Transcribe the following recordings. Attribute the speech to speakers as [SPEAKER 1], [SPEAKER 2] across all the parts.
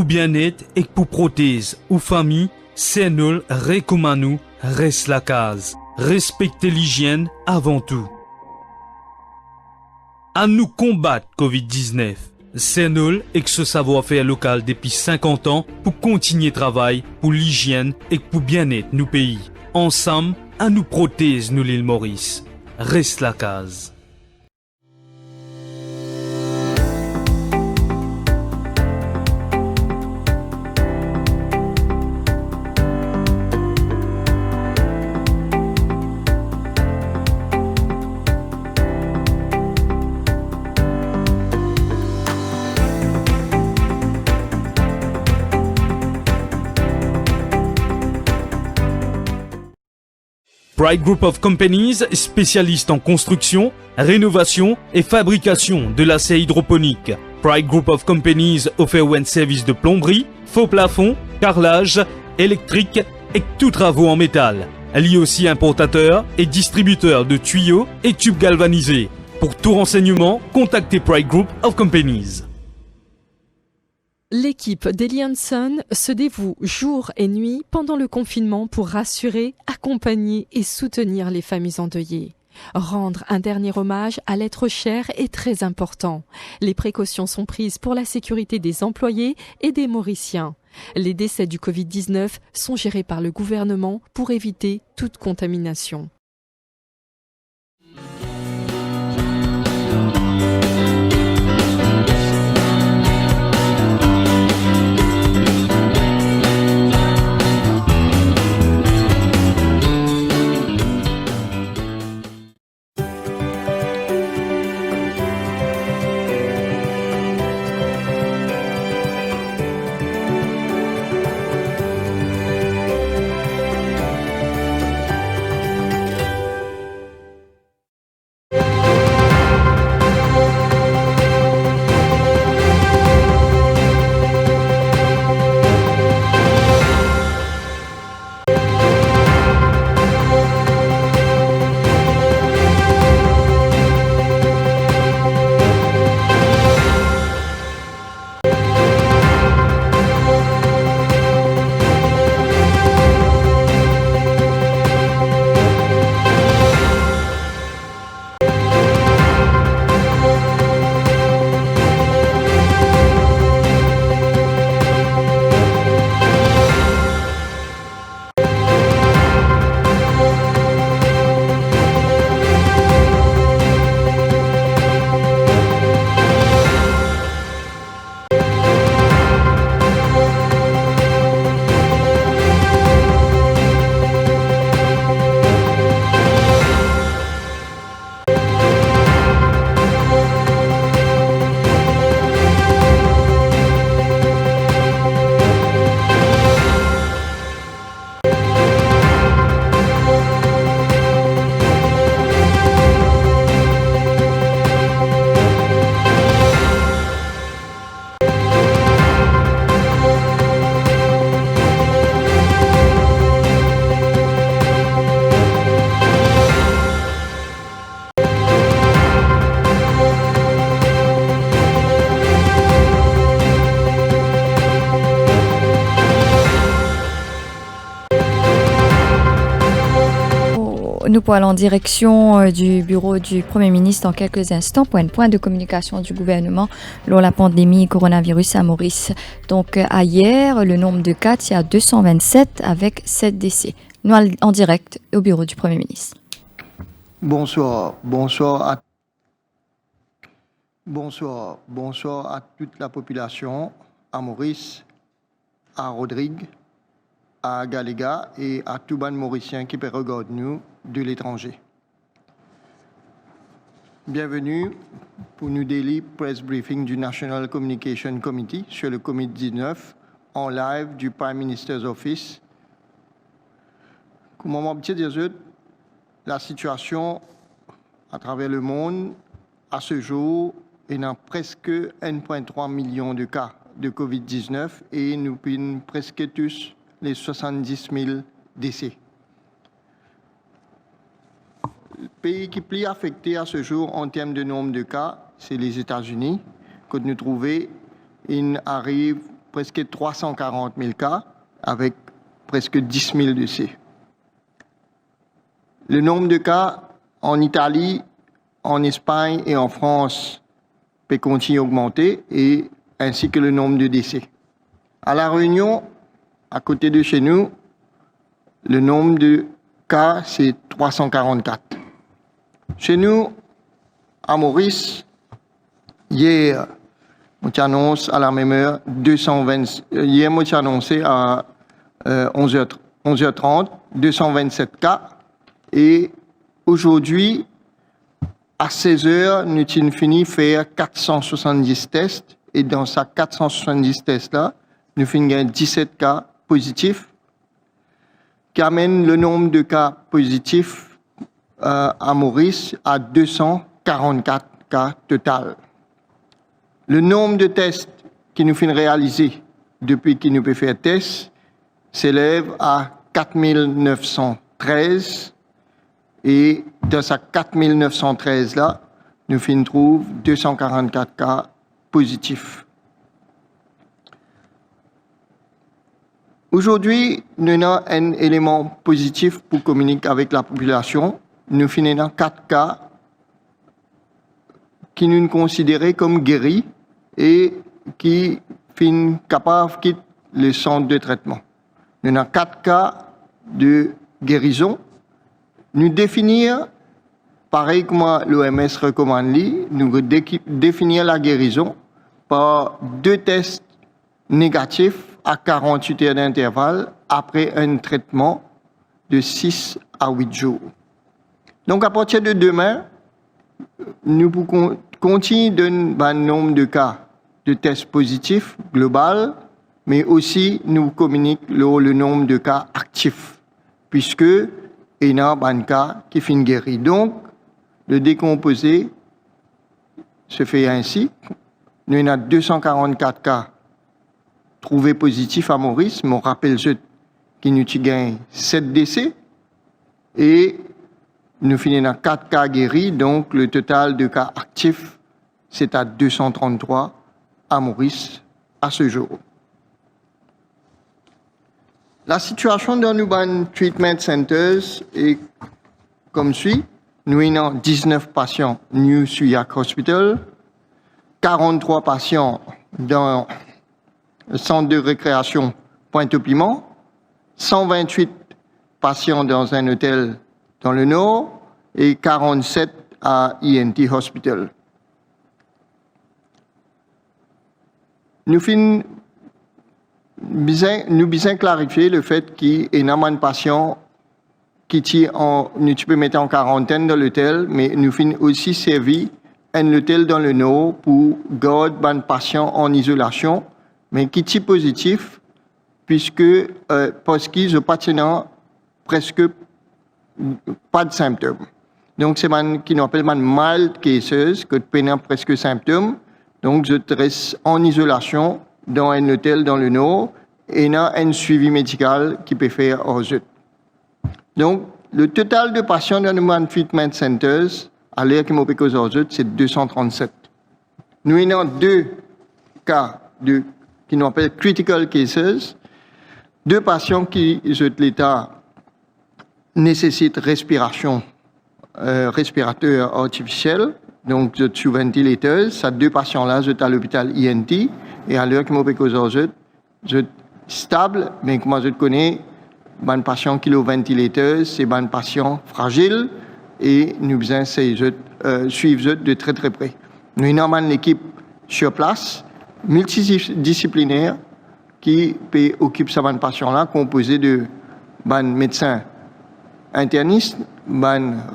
[SPEAKER 1] pour bien-être et pour prothèse ou famille, c'est nous recommandons reste la case. Respectez l'hygiène avant tout. À nous combattre Covid-19. C'est nous et que ce savoir-faire local depuis 50 ans pour continuer le travail pour l'hygiène et pour bien-être nous pays. Ensemble, à nous protéger nous l'île Maurice. Reste la case. Pride Group of Companies, spécialiste en construction, rénovation et fabrication de l'acier hydroponique. Pride Group of Companies offre un service de plomberie, faux plafond, carrelage, électrique et tous travaux en métal. Elle est aussi importateur et distributeur de tuyaux et tubes galvanisés. Pour tout renseignement, contactez Pride Group of Companies.
[SPEAKER 2] L'équipe d'Elianson se dévoue jour et nuit pendant le confinement pour rassurer, accompagner et soutenir les familles endeuillées. Rendre un dernier hommage à l'être cher est très important. Les précautions sont prises pour la sécurité des employés et des Mauriciens. Les décès du Covid-19 sont gérés par le gouvernement pour éviter toute contamination.
[SPEAKER 3] Nous allons en direction du bureau du Premier ministre dans quelques instants pour un point de communication du gouvernement lors de la pandémie coronavirus à Maurice. Donc, hier, le nombre de cas est à 227 avec 7 décès. Nous allons en direct au bureau du Premier ministre.
[SPEAKER 4] Bonsoir à toute la population, à Maurice, à Rodrigue, à Galéga et à tout ban mauricien qui peut regarder nous de l'étranger. Bienvenue pour New Delhi Press Briefing du National Communication Committee sur le Covid-19 en live du Prime Minister's Office. Comme on peut dire, la situation à travers le monde à ce jour est a presque 1,3 million de cas de Covid-19 et nous avons presque tous les 70 000 décès. Le pays qui est plus affecté à ce jour en termes de nombre de cas, c'est les États-Unis. Quand nous trouvons, il arrive presque 340 000 cas avec presque 10 000 décès. Le nombre de cas en Italie, en Espagne et en France peut continuer à augmenter, et ainsi que le nombre de décès. À La Réunion, à côté de chez nous, le nombre de cas, c'est 344. Chez nous, à Maurice, hier, on annonce à la même heure 220. Hier, on annoncé à 11h30 227 cas. Et aujourd'hui, à 16h, nous avons fini de faire 470 tests. Et dans ces 470 tests-là, nous finissons 17 cas positifs, qui amène le nombre de cas positifs à Maurice à 244 cas total. Le nombre de tests qui nous finissent réaliser depuis qu'il nous peut faire test s'élève à 4913. Et dans ces 4913-là, nous finissons trouver 244 cas positifs. Aujourd'hui, nous avons un élément positif pour communiquer avec la population. Nous finissons 4 cas qui nous considérons comme guéris et qui sont capables de quitter le centre de traitement. Nous avons 4 cas de guérison. Nous définir, pareil comme l'OMS recommande, nous définir la guérison par 2 tests négatifs à 48 heures d'intervalle après un traitement de 6 à 8 jours. Donc à partir de demain, nous pouvons continuer de donner un nombre de cas de tests positifs global, mais aussi nous communiquer le nombre de cas actifs, puisque il y a un cas qui finit guéri. Donc, le décomposé se fait ainsi. Nous avons 244 cas trouvés positifs à Maurice, mais on rappelle qu'il nous gagne 7 décès. Et nous finissons 4 cas guéris, donc le total de cas actifs, c'est à 233 à Maurice à ce jour. La situation dans nos treatment centers est comme suit. Nous avons 19 patients New Suyak Hospital, 43 patients dans le centre de récréation Pointe-au-Piment, 128 patients dans un hôtel dans le Nord et 47 à ENT Hospital. Nous besoin clarifier le fait qu'il y a un patient qui nous peut mettre en quarantaine dans l'hôtel, mais nous finissons aussi servi un hôtel dans le Nord pour garder un patient en isolation, mais qui est positif, parce qu'ils n'ont pas presque pas de symptômes. Donc, c'est ce qu'on appelle un mild cases, que peuvent presque symptômes. Donc, je reste en isolation dans un hôtel dans le Nord et il y a un suivi médical qui peut faire aux autres. Donc, le total de patients dans les treatment centers, à l'heure qui m'opère aux autres, c'est 237. Nous avons 2 cas qui nous appellent critical cases, 2 patients qui, dans l'état, nécessitent respirateur artificiel, donc sous ventilateur. Ces 2 patients-là, sont à l'hôpital ENT, et à l'heure qui m'opère aux autres, sont stables, mais comme je connais, un patient qui est au ventilateur, c'est un patient fragile, et nous devons suivre de très très près. Nous avons une équipe sur place, multidisciplinaire, qui peut occuper ce patient-là, composé de médecins internistes,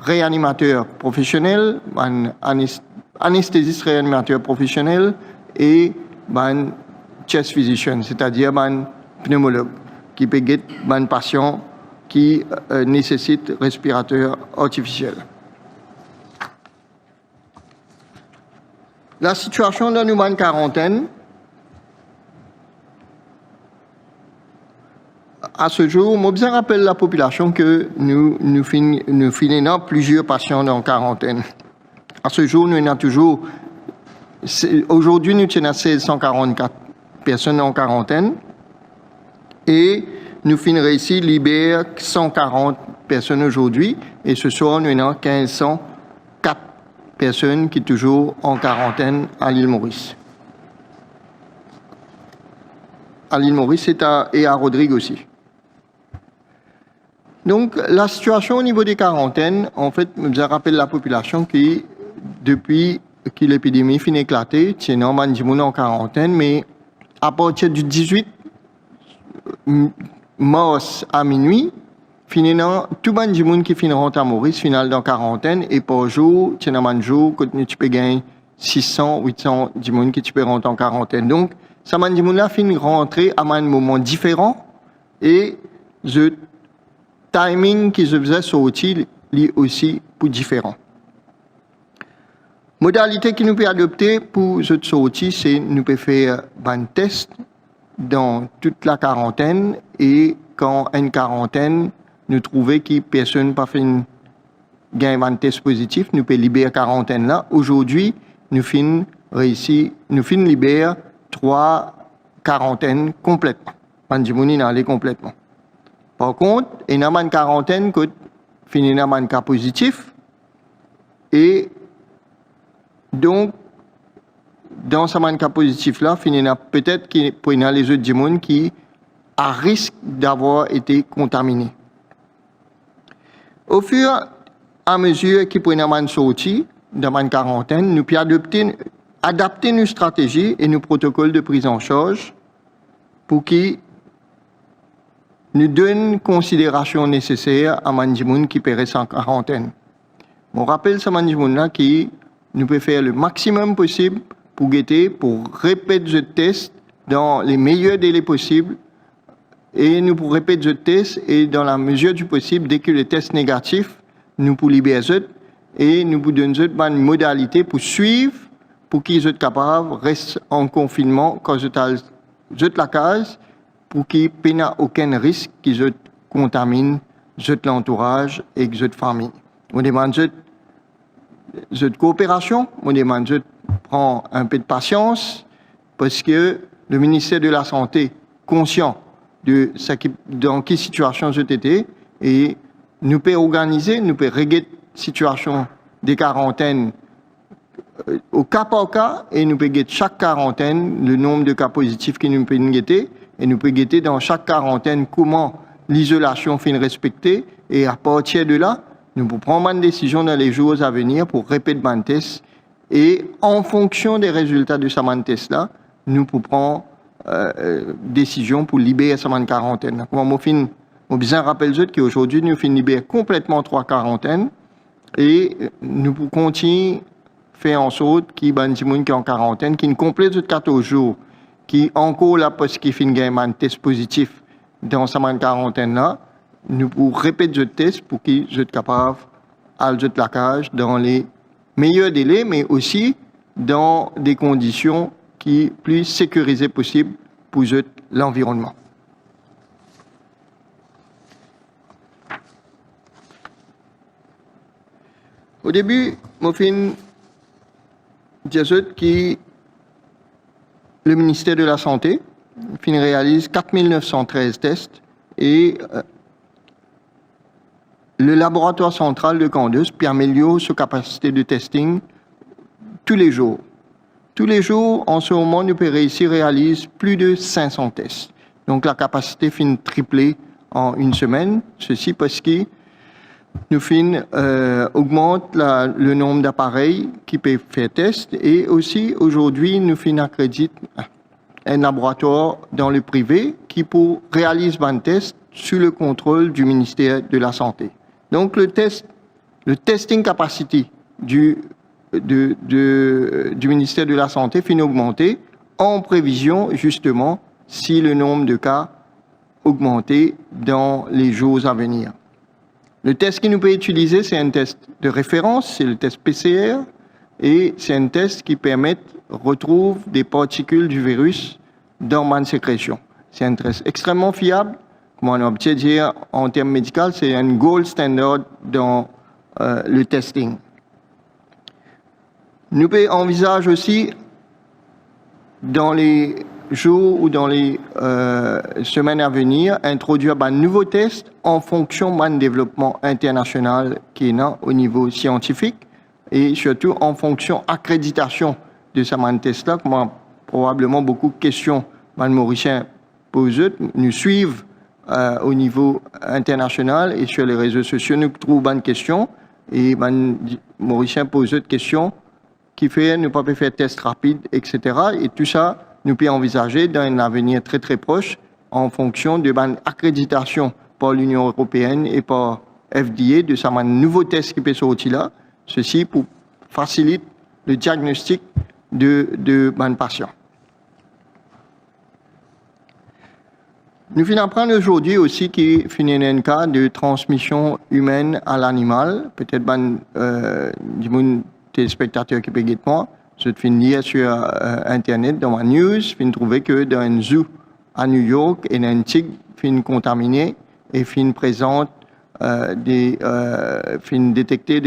[SPEAKER 4] réanimateur professionnel, anesthésiste réanimateur professionnel et chest physician, c'est-à-dire pneumologue, qui peut aider un patient qui nécessite respirateur artificiel. La situation dans une quarantaine, à ce jour, je rappelle la population que nous finissons plusieurs patients en quarantaine. À ce jour, nous avons toujours, aujourd'hui, nous tenons à 1644 personnes en quarantaine. Et nous finirons ici, libère 140 personnes aujourd'hui. Et ce soir, nous avons 1504 personnes qui sont toujours en quarantaine à l'île Maurice. À l'île Maurice et à Rodrigue aussi. Donc, la situation au niveau des quarantaines, en fait, je rappelle la population qui, depuis que l'épidémie finit d'éclater, c'est normal en quarantaine, mais à partir du 18 mars à minuit, tout le monde qui finiront à Maurice, final dans quarantaine, et par jour, c'est un jour, tu peux gagner 600, 800 personnes qui tu peux rentrer en quarantaine. Donc, ça m'a dit là finit rentrer à un moment différent, et le timing qui se faisait sortir lui aussi pour différent. Modalité que nous pouvons adopter pour cette sortie, c'est nous pouvons faire un test dans toute la quarantaine et quand une quarantaine, nous trouvons que personne n'a pas fait un test positif, nous pouvons libérer la quarantaine là. Aujourd'hui, nous finissons libérer 3 quarantaines complètement. Pandémie n'a allé complètement. Par contre, il y a une quarantaine qui finit un cas positif et donc, dans ce cas positif-là, peut-être qu'il y a les autres gens qui à risque d'avoir été contaminés. Au fur et à mesure qu'ils prennent sortie dans une quarantaine, nous pouvons adapter nos stratégies et nos protocoles de prise en charge pour qu'ils nous donnent considération nécessaire à les gens qui périssent en quarantaine. On rappelle ces gens-là qui nous pouvons faire le maximum possible pour répéter ce test dans les meilleurs délais possibles. Et nous pouvons répéter ce test et dans la mesure du possible, dès que le test est négatif, nous pouvons libérer ce et nous pouvons donner une modalité pour suivre, pour qu'ils soient capables de rester en confinement quand ils sont la case, pour qu'ils n'aient aucun risque qu'ils contaminent l'entourage et la famille. On demande cette coopération, on demande de prendre un peu de patience parce que le ministère de la Santé, conscient de dans quelle situation j'étais, et nous peut organiser, nous peut régler la situation des quarantaines au cas par cas et nous peut guetter chaque quarantaine le nombre de cas positifs que nous pouvons guetter et nous pouvons guetter dans chaque quarantaine comment l'isolation finit respectée et à partir de là, nous pouvons prendre une décision dans les jours à venir pour répéter le test et en fonction des résultats de ce test-là, nous pouvons prendre décision pour libérer cette quarantaine. Comme on bien rappelle qu'aujourd'hui, nous finissons libérer complètement 3 quarantaines et nous pouvons continuer à faire en sorte qu'il y ait des gens qui sont en quarantaine, qui ne complètent 14 jours, qui encore là parce qu'ils finissent un test positif dans cette quarantaine-là, nous pouvons répéter ce test pour qu'ils soient capables de la cage dans les meilleurs délais, mais aussi dans des conditions qui sont plus sécurisées possibles pour l'environnement. Au début, je vais dire que le ministère de la Santé réalise 4913 tests et le laboratoire central de Candeus peut améliorer sa capacité de testing tous les jours. Tous les jours, en ce moment, nous pouvons réussir à réaliser plus de 500 tests. Donc la capacité finit triplée en une semaine. Ceci parce que nous augmente le nombre d'appareils qui peuvent faire test et aussi aujourd'hui nous accrédite un laboratoire dans le privé qui peut réaliser un test sous le contrôle du ministère de la Santé. Donc le testing capacity du ministère de la Santé finit augmenter en prévision justement si le nombre de cas augmentait dans les jours à venir. Le test que nous pouvons utiliser, c'est un test de référence, c'est le test PCR, et c'est un test qui permet de retrouver des particules du virus dans ma sécrétion. C'est un test extrêmement fiable. Comme on a pu dire en termes médicaux, c'est un gold standard dans le testing. Nous pouvons envisager aussi, dans les jours ou dans les semaines à venir, introduire un nouveau test en fonction du développement international qui est là au niveau scientifique et surtout en fonction accréditation de ce test-là. Comme probablement beaucoup de questions, les Mauriciens posent, nous suivent au niveau international et sur les réseaux sociaux, nous trouvons des questions et les Mauriciens posent des questions qui fait ne pas faire test rapide, etc. Et tout ça, nous pouvons envisager dans un avenir très très proche en fonction de l'accréditation par l'Union européenne et par FDA de ce nouveau test qui peut sortir là. Ceci pour faciliter le diagnostic de patients. Nous venons d'apprendre aujourd'hui aussi qu'il finit un cas de transmission humaine à l'animal. Peut-être des téléspectateurs qui peuvent moi, je te lire sur Internet, dans ma news, je trouver que dans un zoo à New York, il y a un tigre fin contaminé et fin présente détecter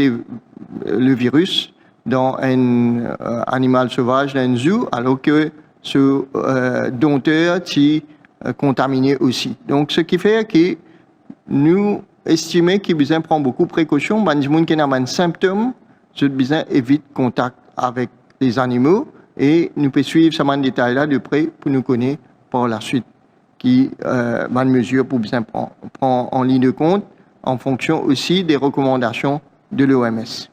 [SPEAKER 4] le virus dans un animal sauvage dans un zoo, alors que ce dompteur est contaminé aussi. Donc, ce qui fait que nous estimons qu'il besoin prendre beaucoup de précautions. Les gens qui ont des symptômes, je besoin éviter contact avec les animaux et nous pouvons suivre ce détail-là de près pour nous connaître par la suite qui mesures pour bien prendre en ligne de compte en fonction aussi des recommandations de l'OMS.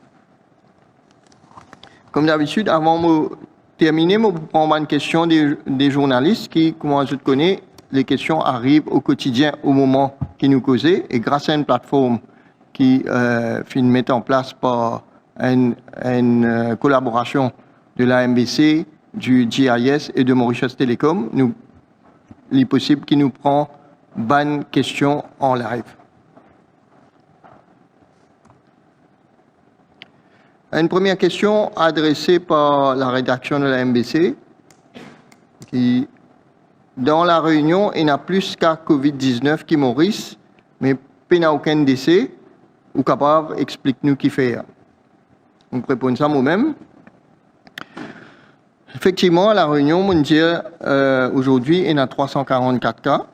[SPEAKER 4] Comme d'habitude, avant de terminer, je vais prendre une question des journalistes qui, comme je connais, les questions arrivent au quotidien au moment qui nous causait et grâce à une plateforme qui met en place par une collaboration de l'AMBC, du GIS et de Mauritius Telecom, il est possible qu'il nous prend bonne question en live. Une première question adressée par la rédaction de l'AMBC qui, dans la Réunion, il y a plus qu'à COVID-19 qui Maurice, mais il n'y a aucun décès. Ou capable, explique-nous qui fait. On répond ça moi-même. Effectivement, à la Réunion mondiale, aujourd'hui, il y a 344 cas,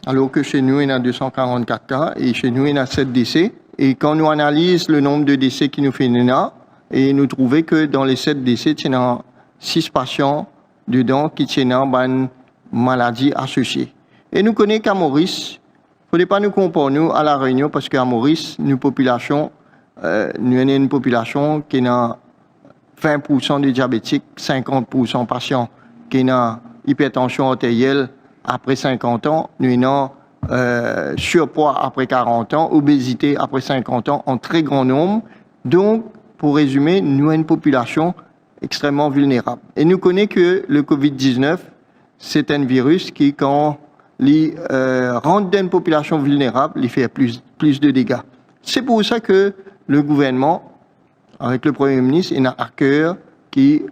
[SPEAKER 4] alors que chez nous, il y a 244 cas, et chez nous, il y a 7 décès. Et quand nous analysons le nombre de décès qui nous fait là, et nous trouvons que dans les 7 décès, il y a 6 patients dedans qui tiennent une maladie associée. Et nous connaissons qu'à Maurice, il ne faudrait pas nous comparer nous à la Réunion, parce qu'à Maurice, nous avons une population qui a 20% de diabétiques, 50% de patients qui ont hypertension artérielle après 50 ans, nous avons surpoids après 40 ans, obésité après 50 ans en très grand nombre. Donc, pour résumer, nous avons une population extrêmement vulnérable. Et nous connaissons que le COVID-19, c'est un virus qui, quand il rentre dans une population vulnérable, il fait plus de dégâts. C'est pour ça que le gouvernement, avec le Premier ministre, il a à cœur qui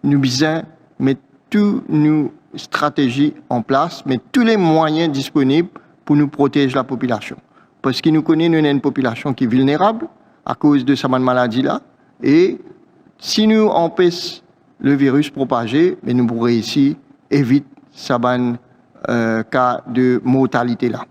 [SPEAKER 4] nous besoin mettre toutes nos stratégies en place, mettre tous les moyens disponibles pour nous protéger la population. Parce qu'il nous connaît, nous avons une population qui est vulnérable à cause de cette maladie-là. Et si nous empêchons le virus propager, mais nous pourrons ici éviter ce cas de mortalité-là.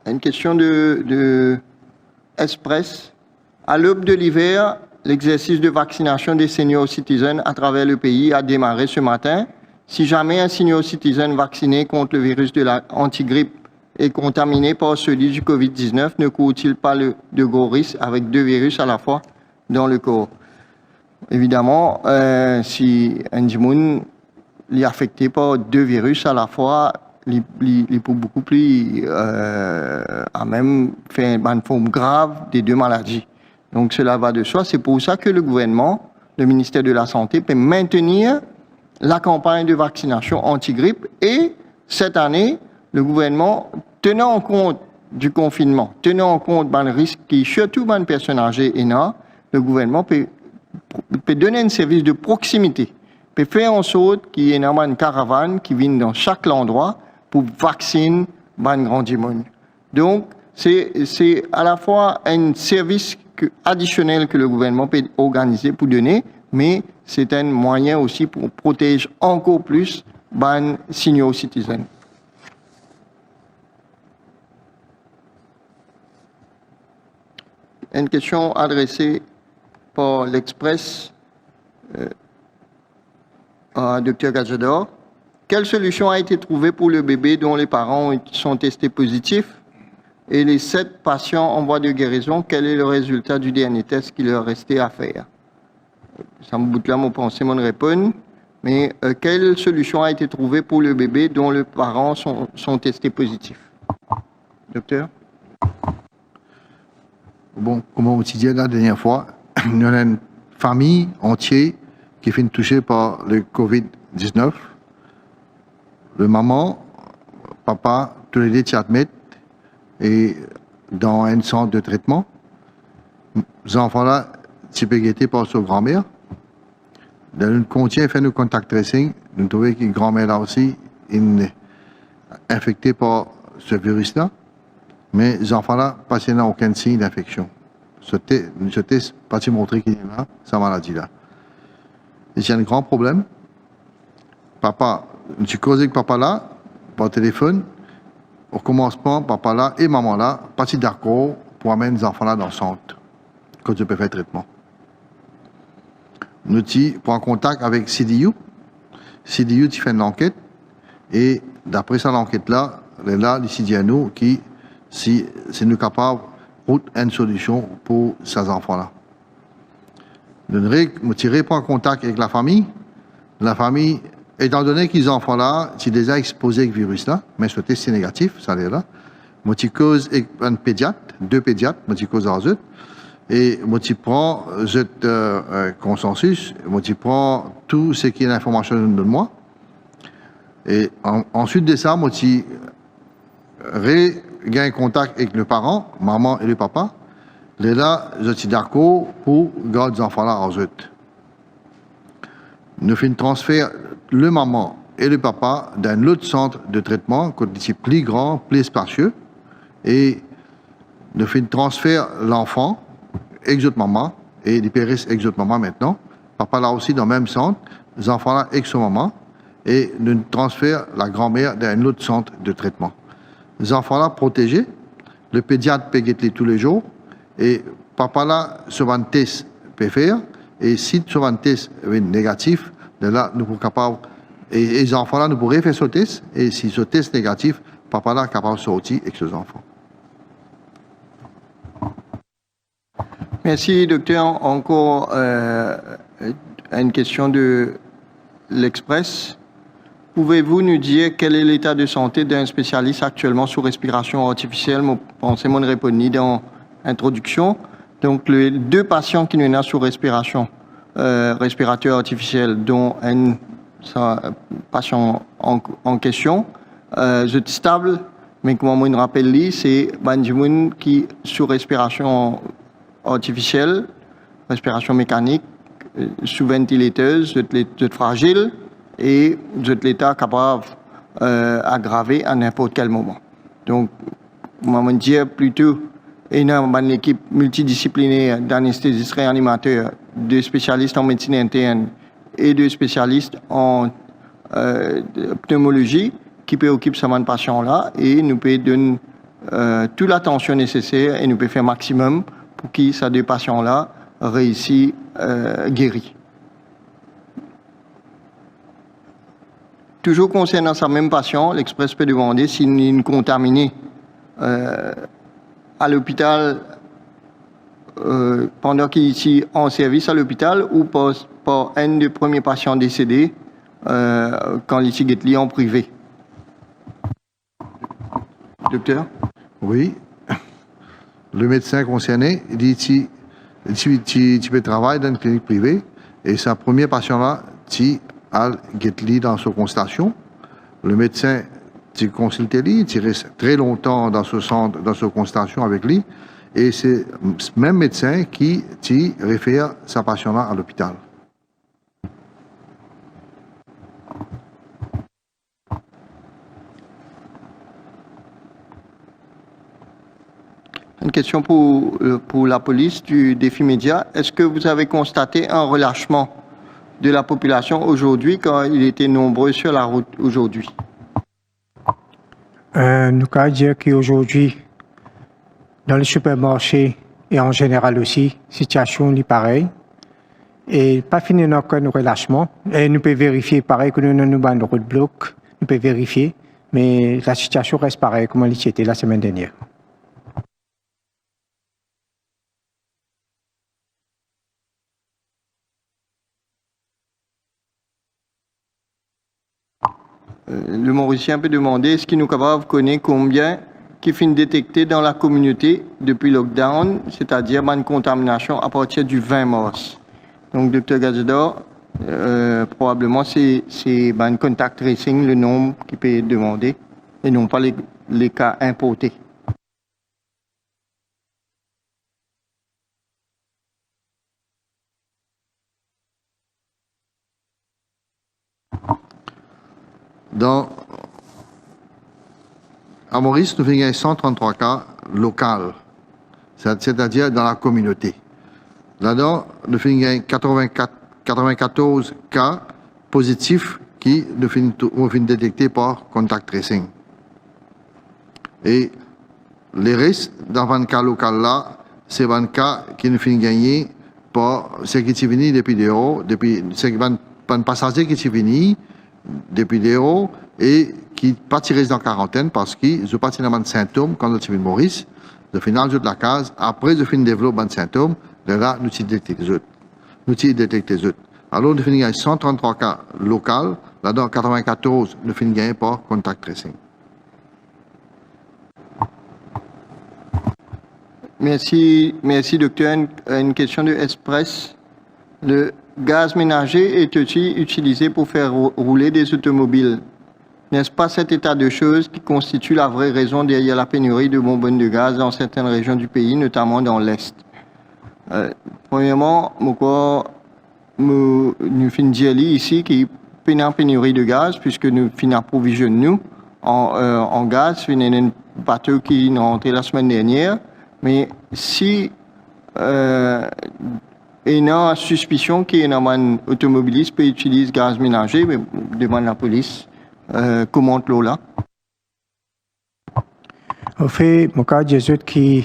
[SPEAKER 4] Une question de Express. À l'aube de l'hiver, l'exercice de vaccination des senior citizens à travers le pays a démarré ce matin. Si jamais un senior citizen vacciné contre le virus de l'antigrippe est contaminé par celui du COVID-19, ne court-il pas de gros risques avec 2 virus à la fois dans le corps? Évidemment, si un monde est affecté par 2 virus à la fois, il peut beaucoup plus à même faire une forme grave des 2 maladies. Donc cela va de soi. C'est pour ça que le gouvernement, le ministère de la Santé, peut maintenir la campagne de vaccination anti-grippe. Et cette année, le gouvernement, tenant en compte du confinement, tenant en compte des risques qui, surtout des personnes âgées et là, le gouvernement peut donner un service de proximité, peut faire en sorte qu'il y ait une caravane qui vienne dans chaque endroit pour vacciner les grands monde. Donc, c'est à la fois un service additionnel que le gouvernement peut organiser pour donner, mais c'est un moyen aussi pour protéger encore plus les senior citizens. Une question adressée par l'Express à Dr Gajador. Quelle solution a été trouvée pour le bébé dont les parents sont testés positifs et les 7 patients en voie de guérison? Quel est le résultat du dernier test qu'il leur restait à faire? Ça me bout là mon pensée, mon réponse. Mais quelle solution a été trouvée pour le bébé dont les parents sont testés positifs? Docteur?
[SPEAKER 5] Bon, comme on dit la dernière fois, il y a une famille entière qui est touchée par le COVID-19. Le maman, papa, tous les deux s'y admettent et dans un centre de traitement. Les enfants-là, ils peuvent guetter par sa grand-mère. Dans le contient, fait le contact tracing, nous trouvons qu'une grand-mère-là aussi est infectée par ce virus-là. Mais les enfants-là, pas aucun signe d'infection. Ce test, pas montré qu'il y a sa maladie-là. Et c'est un grand problème. Papa, j'ai causé avec papa là, par téléphone. Au commencement, papa là et maman là, pas d'accord pour amener les enfants là dans le centre, quand je peux faire le traitement. Nous prend contact avec CDU. CDU fait une enquête. Et d'après ça, l'enquête-là, là, ici, dit à nous qui, si nous capables de trouver une solution pour ces enfants-là. Nous tirons en contact avec la famille. La famille, étant donné qu'ils ont enfants-là, sont déjà exposés avec le virus-là, mais ce test est négatif, ça l'est là. Moi, je cause avec un pédiatre, 2 pédiatres, moi, je cause avec eux. Et moi, je prends ce consensus, moi, je prends tout ce qui est l'information de moi. Et ensuite de ça, moi, je regagne contact avec le parent, maman et le papa. Et là, je suis d'accord pour garder les enfants-là en eux. Nous faisons transfert le maman et le papa d'un autre centre de traitement, qui est plus grand, plus spacieux. Et nous faisons transfert l'enfant, avec maman, et les pères avec maman maintenant. Papa là aussi dans le même centre, les enfants là avec son maman. Et nous transférons la grand-mère dans un autre centre de traitement. Les enfants là protégés, le pédiatre peut guetter tous les jours, et papa là, sur un test peut faire, et si sur un test est négatif, là, nous sommes capables, et les enfants là, nous pourrions faire ce test, et si ce test est négatif, papa là est capable de sortir avec ses enfants.
[SPEAKER 4] Merci, docteur. Encore une question de l'Express. Pouvez-vous nous dire quel est l'état de santé d'un spécialiste actuellement sous respiration artificielle? Je pense que je répondu dans l'introduction. Donc, les 2 patients qui nous ont sous respirateur artificiel, dont un patient en question, je suis stable, mais comme je me rappelle, c'est Benjamin qui sous respiration artificielle, respiration mécanique, sous ventilateuse, je fragile et je l'état capable aggravé à n'importe quel moment. Donc, je vais dire plutôt une équipe multidisciplinaire d'anesthésistes réanimateurs, de spécialistes en médecine interne et de spécialistes en pneumologie qui peut occuper ce patient-là et nous peut donner toute l'attention nécessaire et nous peut faire maximum pour que ces 2 patients-là réussissent guérir. Toujours concernant ce même patient, l'Express peut demander s'il est contaminé à l'hôpital pendant qu'il est ici en service à l'hôpital ou par un des premiers patients décédés quand il est en privé. Docteur?
[SPEAKER 5] Oui. Le médecin concerné dit tu peux travailler dans une clinique privée et sa première patient-là, tu as dans sa consultation. Le médecin, tu consultes lui, tu restes très longtemps dans ce centre, dans sa consultation avec lui. Et c'est le même médecin qui réfère sa patient-là à l'hôpital.
[SPEAKER 4] question pour la police du défi média. Est-ce que vous avez constaté un relâchement de la population aujourd'hui quand il était nombreux sur la route aujourd'hui?
[SPEAKER 6] Nous pouvons dire qu'aujourd'hui, dans les supermarchés et en général aussi, la situation est pareille. Et pas fini encore un relâchement. Et nous pouvons vérifier, pareil que nous avons un roadblock, nous pouvons vérifier, mais la situation reste pareille comme elle était la semaine dernière.
[SPEAKER 4] Le Mauricien peut demander, est-ce qu'il nous capable de connaître combien qui finit détecté dans la communauté depuis le lockdown, c'est-à-dire une contamination à partir du 20 mars. Donc, Dr Gazador, probablement c'est un contact tracing, le nombre qui peut demander, et non pas les cas importés.
[SPEAKER 5] À Maurice, nous avons 133 cas locaux, c'est-à-dire dans la communauté. Là-dedans, nous avons 94 cas positifs qui nous avons détectés par contact tracing. Et les restes dans 20 cas locaux là, c'est 20 cas qui nous avons gagné par ce qui est venu depuis l'euro, depuis un passager qui est venu depuis l'euro et qui partirait dans la quarantaine parce qu'ils ont pas de symptômes quand ils sont venus Maurice. Au final, de la case, après, ils ont développé des symptômes, là, nous détectons les autres. Alors, nous avons 133 cas locaux, là-dedans, 94, nous avons gagné par contact tracing.
[SPEAKER 4] Merci, docteur. Une question de Express. Le gaz ménager est aussi utilisé pour faire rouler des automobiles. N'est-ce pas cet état de choses qui constitue la vraie raison derrière la pénurie de bonbonnes de gaz dans certaines régions du pays, notamment dans l'Est? Premièrement, nous finissons ici qui est une pénurie de gaz, puisque nous finissons approvisionnons en gaz. Nous avons un bateau qui est rentré la semaine dernière. Mais si il y a une suspicion qu'un automobiliste peut utiliser gaz ménager, mais demande la police. Comment l'eau là?
[SPEAKER 6] En fait, mon cas, j'ai que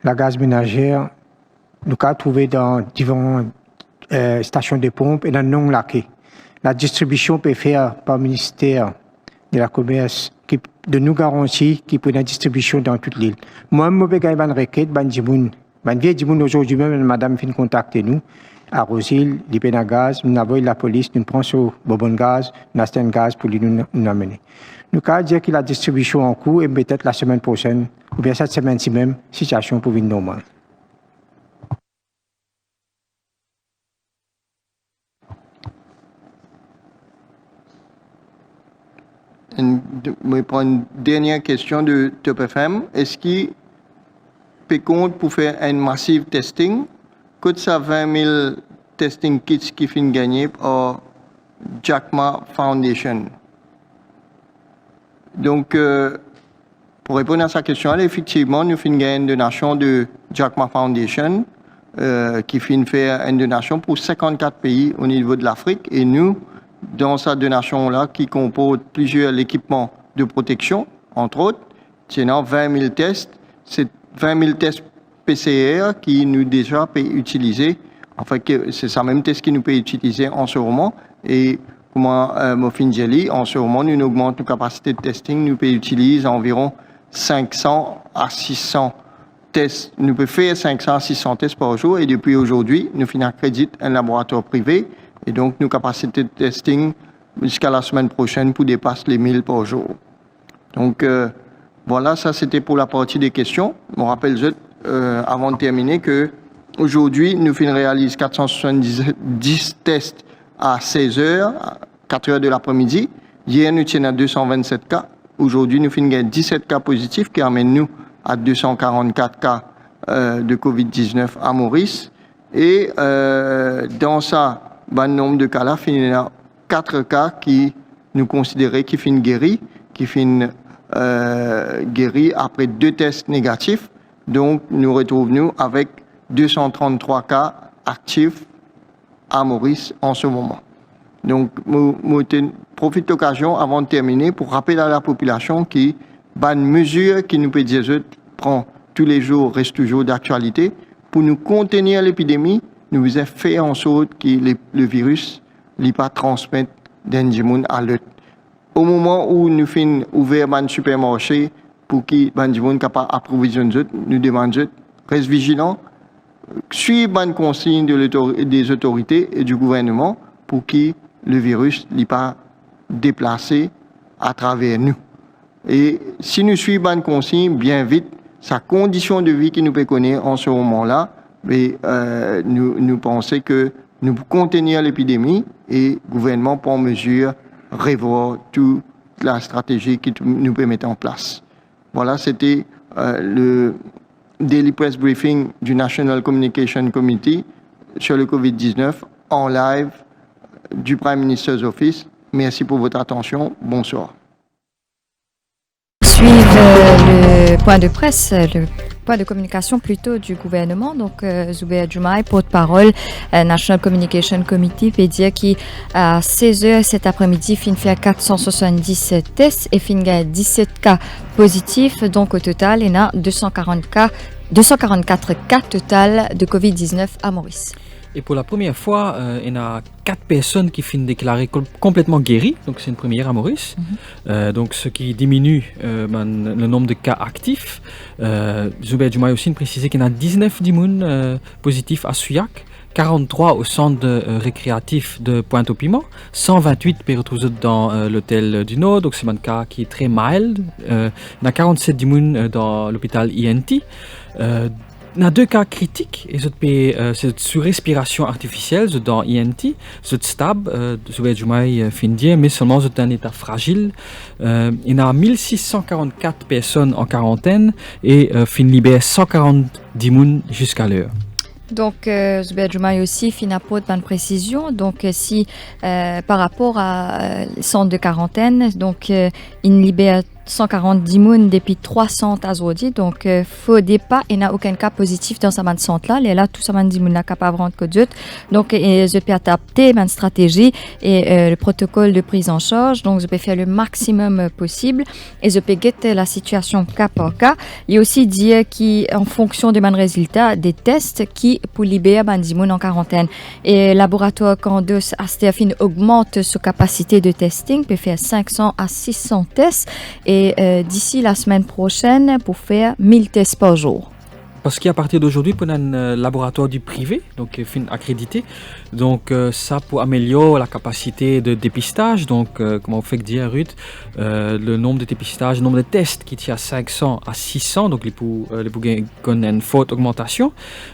[SPEAKER 6] la gaz ménagère, nous avons trouvé dans différentes stations de pompe et dans non laqué. La distribution peut faire par le ministère de la Commerce qui de nous garantit qu'il peut y avoir une distribution dans toute l'île. Moi, je vais faire une requête, aujourd'hui même, madame vient contacter nous. À Rosil, l'IPENA gaz, nous avons la police, nous prenons sur bonbonne gaz, nous avons un gaz pour nous amener. Nous avons dit que la distribution en cours et peut-être la semaine prochaine, ou bien cette semaine-ci même, situation pour une normale.
[SPEAKER 4] Je prends une dernière question de Top FM. Est-ce qu'il peut compte pour faire un massive testing? Coûte ça 20 000 testing kits qui finissent gagner par Jack Ma Foundation? Donc, pour répondre à sa question, effectivement, nous finissons gagner une donation de Jack Ma Foundation qui finit faire une donation pour 54 pays au niveau de l'Afrique. Et nous, dans cette donation-là, qui compose plusieurs équipements de protection, entre autres, tenant 20 000 tests, c'est 20 000 tests PCR qui nous déjà peut utiliser, enfin c'est ça même test qui nous peut utiliser en ce moment. Et comment Muffin Jelly, en ce moment, nous augmentons nos capacités de testing, nous peut utiliser environ 500 à 600 tests. Nous pouvons faire 500 à 600 tests par jour et depuis aujourd'hui, nous finissons crédit un laboratoire privé et donc nos capacités de testing jusqu'à la semaine prochaine pour dépasser les 1000 par jour. Donc voilà, ça c'était pour la partie des questions. Je me rappelle avant de terminer que aujourd'hui, nous réalisons 470 tests à 16 h, 4 h de l'après-midi. Hier, nous étions à 227 cas. Aujourd'hui, nous finissons 17 cas positifs qui amènent nous à 244 cas de COVID-19 à Maurice. Et dans ça, le nombre de cas-là, il y a 4 cas qui nous considérons qui finissent guéris, qui finissent guéris après 2 tests négatifs. Donc, nous retrouvons avec 233 cas actifs à Maurice en ce moment. Donc, je profite de l'occasion avant de terminer pour rappeler à la population que les mesures que nous pouvons prendre tous les jours restent toujours d'actualité. Pour nous contenir l'épidémie, nous avons fait en sorte que le virus ne pas transmettre d'un monde à l'autre. Au moment où nous faisons ouvrir un supermarché pour que les gens soient capables d'approvisionner, nous demandons reste vigilant, suivre les consignes des autorités et du gouvernement pour que le virus ne pas déplacé à travers nous. Et si nous suivons les consignes bien vite, sa condition de vie que nous pouvons connaître en ce moment-là, mais nous pensons que nous pouvons contenir l'épidémie et le gouvernement prend mesure revoir toute la stratégie que nous pouvons mettre en place. Voilà, c'était le Daily Press Briefing du National Communication Committee sur le COVID-19 en live du Prime Minister's Office. Merci pour votre attention. Bonsoir.
[SPEAKER 3] Suivre le point de presse, le point de communication plutôt du gouvernement. Donc, Zubair Jumai, porte-parole National Communication Committee, peut dire qu'à 16h cet après-midi, fin fait 477 tests et fin 17 cas positifs. Donc, au total, il y a 244 cas total de COVID-19 à Maurice.
[SPEAKER 7] Et pour la première fois, il y a 4 personnes qui finissent déclarées complètement guéries. Donc c'est une première à Maurice. Donc ce qui diminue le nombre de cas actifs. Zubair Jumai aussi précisé qu'il y en a 19 d'immunes positifs à Souillac, 43 au centre récréatif de Pointe-au-Piment, 128 peut retrouver dans l'hôtel du Nord, donc c'est un cas qui est très mild. Il y a 47 d'immunes dans l'hôpital INT. Il y a 2 cas critiques, et c'est sous respiration artificielle, dans INT, c'est stable, Zubair Jumai Findier, mais seulement c'est un état fragile. Il y a 1644 personnes en quarantaine et fin libère 140 d'immunes jusqu'à l'heure.
[SPEAKER 3] Donc, Zubair Jumai aussi, FINAPO, de précision. Donc, si par rapport à centre de quarantaine, donc, il libère 140 d'immunes depuis 300 aujourd'hui. Donc, faut pas, il n'y a aucun cas positif dans ce centre-là. Et là, tout ça, d'immunes là capable de rendre que d'autres. Donc, je peux adapter ma stratégie et le protocole de prise en charge. Donc, je peux faire le maximum possible et je peux guetter la situation cas par cas. Il y a aussi dire qu'en fonction de mon résultat des tests qui pour libérer les immunes en quarantaine. Et le laboratoire Candos Astérafine augmente sa capacité de testing, peut faire 500 à 600 tests. Et d'ici la semaine prochaine pour faire 1000 tests par jour.
[SPEAKER 7] Parce qu'à partir d'aujourd'hui, on a un laboratoire du privé, donc accrédité. Donc ça pour améliorer la capacité de dépistage. Donc comme on fait dire Ruth, le nombre de dépistages, le nombre de tests qui tient à 500 à 600, donc les pour connaître une forte augmentation.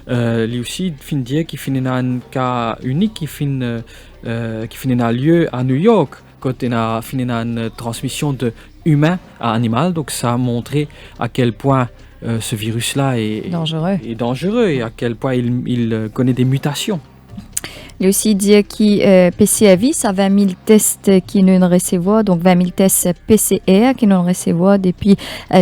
[SPEAKER 7] Il aussi fin dire qu'il finit un cas unique qui finit un lieu à New York quand il a fini une transmission de humain à animal. Donc ça a montré à quel point ce virus-là est dangereux et à quel point il connaît des mutations.
[SPEAKER 3] Il a aussi dit que PCAV, ça 20 000 tests qui nous recevoir, donc 20 000 tests PCR qui nous recevoir depuis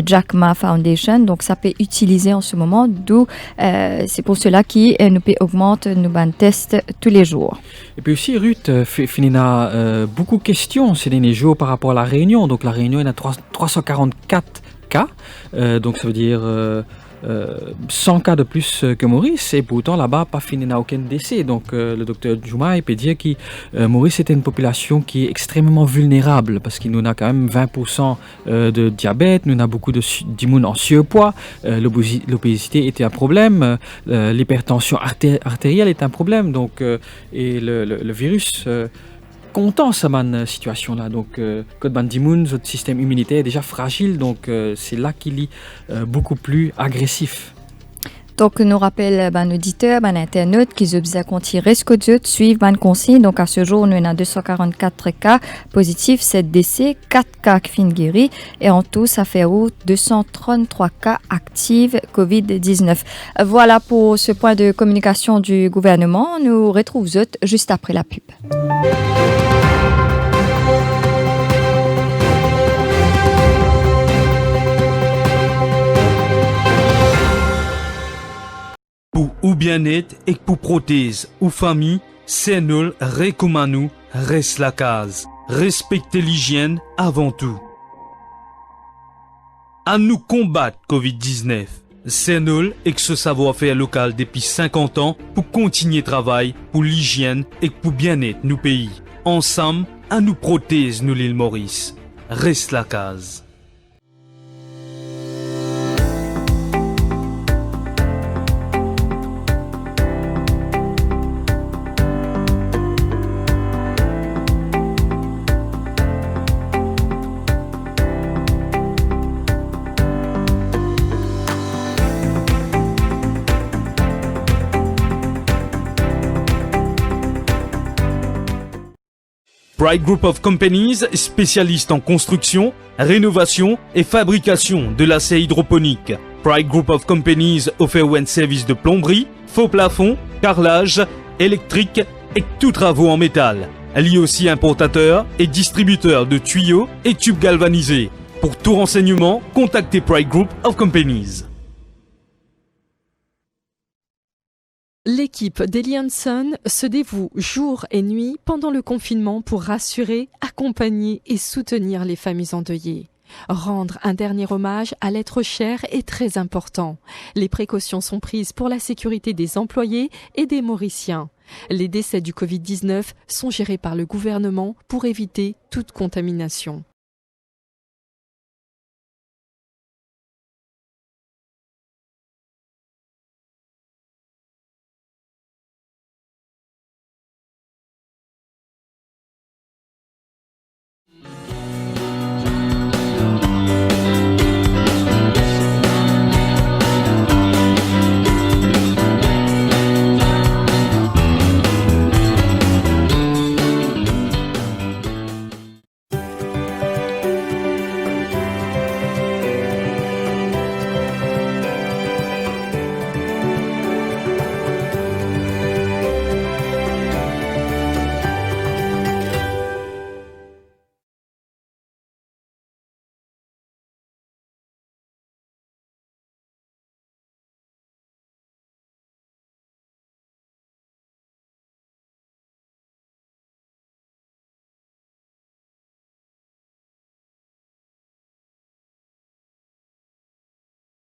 [SPEAKER 3] Jack Ma Foundation. Donc ça peut utiliser en ce moment, d'où c'est pour cela qu'il nous peut augmenter nos tests tous les jours.
[SPEAKER 7] Et puis aussi, Ruth, il a beaucoup de questions ces derniers jours par rapport à la Réunion. Donc la Réunion, il y a 344 cas, donc ça veut dire 100 cas de plus que Maurice, et pourtant là-bas, pas fini n'a aucun décès. Donc le docteur Jumai peut dire que Maurice était une population qui est extrêmement vulnérable parce qu'il nous a quand même 20% de diabète, nous a beaucoup d'immunes en surpoids, l'obésité était un problème, l'hypertension artérielle est un problème, donc et le virus content cette situation-là. Donc, quand notre système immunitaire est déjà fragile, donc c'est là qu'il est beaucoup plus agressif.
[SPEAKER 3] Donc, nous rappelle auditeurs, internautes qui ont continué à suivre les consignes. Donc, à ce jour, nous avons 244 cas positifs, 7 décès, 4 cas qui sont guéris. Et en tout, ça fait 233 cas actifs COVID-19. Voilà pour ce point de communication du gouvernement. Nous retrouvons juste après la pub.
[SPEAKER 1] bien-être et pour prothèse ou famille, c'est nous recommandons reste la case. Respectez l'hygiène avant tout. À nous combattre Covid-19. C'est nous et que ce savoir-faire local depuis 50 ans pour continuer le travail pour l'hygiène et pour bien-être nous pays. Ensemble, à nous prothèse nous l'île Maurice. Reste la case. Pride Group of Companies, spécialiste en construction, rénovation et fabrication de l'acier hydroponique. Pride Group of Companies offre un service de plomberie, faux plafond, carrelage, électrique et tous travaux en métal. Elle est aussi importateur et distributeur de tuyaux et tubes galvanisés. Pour tout renseignement, contactez Pride Group of Companies.
[SPEAKER 2] L'équipe d'Eli Hanson se dévoue jour et nuit pendant le confinement pour rassurer, accompagner et soutenir les familles endeuillées. Rendre un dernier hommage à l'être cher est très important. Les précautions sont prises pour la sécurité des employés et des Mauriciens. Les décès du Covid-19 sont gérés par le gouvernement pour éviter toute contamination.